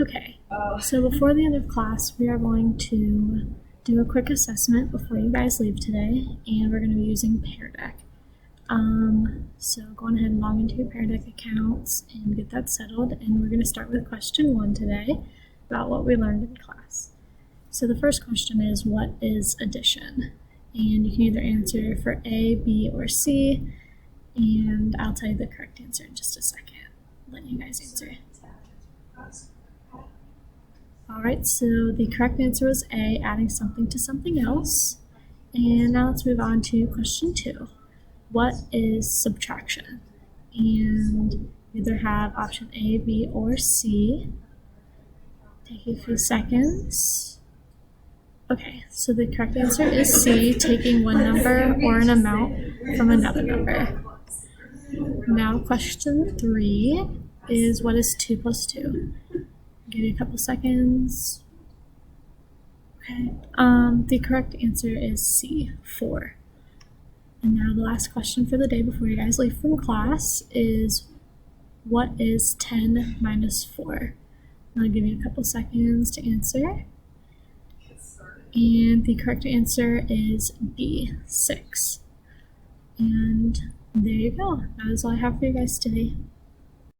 Okay, so before the end of class, we are going to do a quick assessment before you guys leave today, and we're going to be using Pear Deck. So go on ahead and log into your Pear Deck accounts and get that settled, and we're going to start with question 1 today about what we learned in class. So the first question is, what is addition? And you can either answer for A, B, or C, and I'll tell you the correct answer in just a second. Let you guys answer. Alright, so the correct answer was A, adding something to something else. And now let's move on to question 2. What is subtraction? And you either have option A, B, or C. Take a few seconds. Okay, so the correct answer is C, taking one number or an amount from another number. Now question 3 is, what is 2 plus 2? Give you a couple seconds. Okay, the correct answer is C, 4. And now the last question for the day before you guys leave from class is, what is 10 minus 4? I'll give you a couple seconds to answer. And the correct answer is B, 6. And there you go. That is all I have for you guys today.